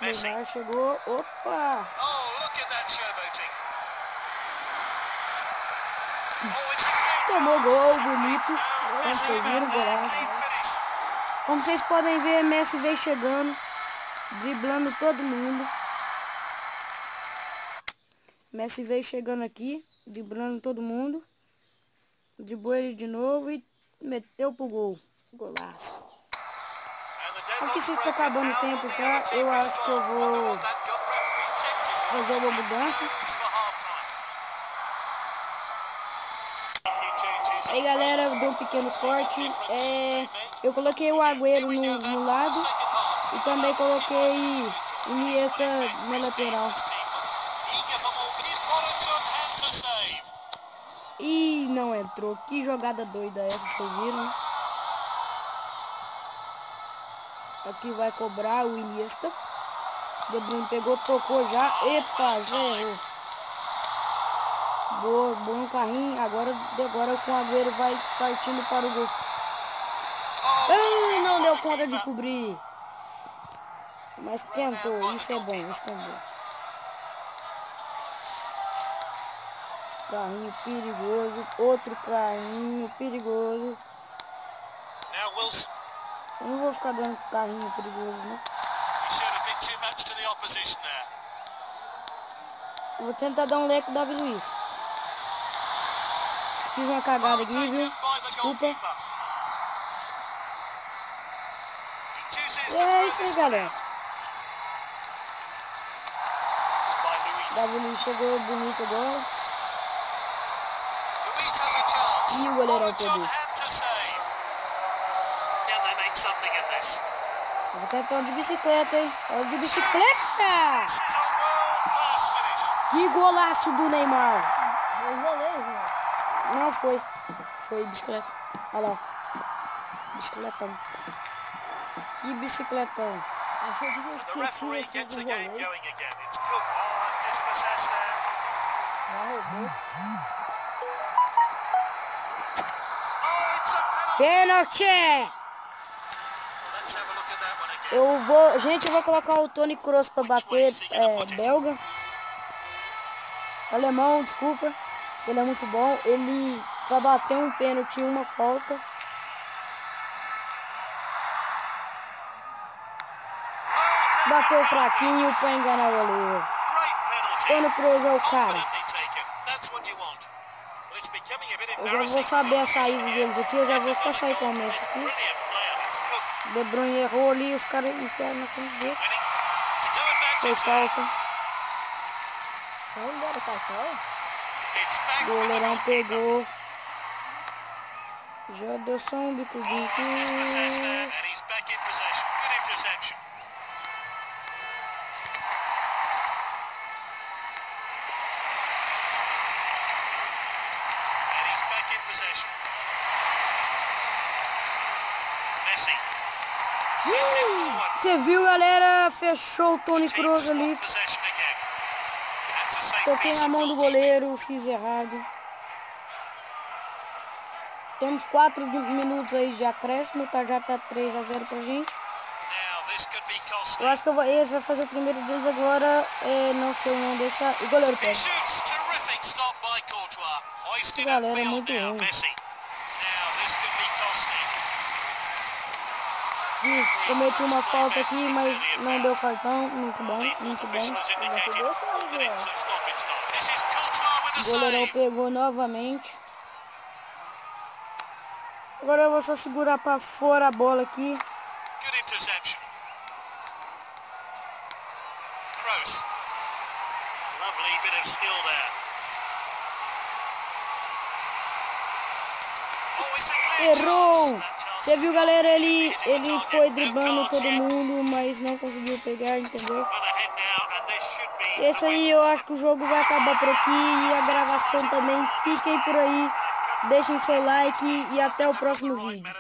Neymar chegou. Opa! Tomou gol, bonito. Como vocês viram, golaço. Como vocês podem ver, Messi veio chegando, driblando todo mundo. Messi veio chegando aqui, driblando todo mundo. Driblou ele de novo e meteu pro gol. Golaço. Aqui vocês estão acabando o tempo já. Eu acho que eu vou fazer uma mudança. Aí galera, deu um pequeno corte. Eu coloquei o Agüero no lado e também coloquei Iniesta na lateral. E não entrou. Que jogada doida essa, vocês viram, né? Aqui vai cobrar o Iniesta. De Bruyne pegou, tocou já. Epa, já errou. Boa, bom carrinho. Agora com o Agüero vai partindo para o gol. Ai, não deu conta de cobrir. Mas tentou. Isso é bom, isso é bom. Carrinho perigoso. Outro carrinho perigoso. Eu não vou ficar dando carrinho perigoso, né? Vou tentar dar um leque do Davi Luiz. Fiz uma cagada aqui, viu? Desculpa. E é isso aí, galera. Davi Luiz chegou bonito agora. E o goleirão pegou. Vou tentar um de bicicleta, hein? Olha de bicicleta! Que golaço do Neymar! Não foi. Foi bicicleta. Olha lá. Bicicletão. Que bicicletão. Achei que eu esqueci esse do rolê. Pênalti! Gente, eu vou colocar o Toni Kroos pra bater, belga. Alemão, desculpa. Ele é muito bom. Ele vai bater um pênalti e uma falta. Bateu fraquinho pra enganar o goleiro. Toni Kroos é o cara. Eu já vou saber a saída deles aqui. Eu já vou só sair com o Messi aqui. De Bruyne errou ali, os caras enfiaram na frente dele. Foi falta. Vamos embora, cartão. O goleirão pegou. Já deu só um bicozinho aqui. Você viu, galera? Fechou o Toni Kroos ali. Toquei na mão do goleiro, fiz errado. Temos 4 minutos aí de acréscimo, tá? Já tá 3-0 pra gente. Eu acho que esse vai fazer o primeiro deles agora. Não sei, não deixar. O goleiro pega. Essa galera é muito ruim. Cometi uma falta aqui, mas não deu cartão. Muito bom, muito bom. O goleirão pegou novamente. Agora eu vou só segurar para fora a bola aqui. Errou! Você viu, galera? Ele foi driblando todo mundo, mas não conseguiu pegar, entendeu? Esse aí eu acho que o jogo vai acabar por aqui e a gravação também. Fiquem por aí, deixem seu like e até o próximo vídeo.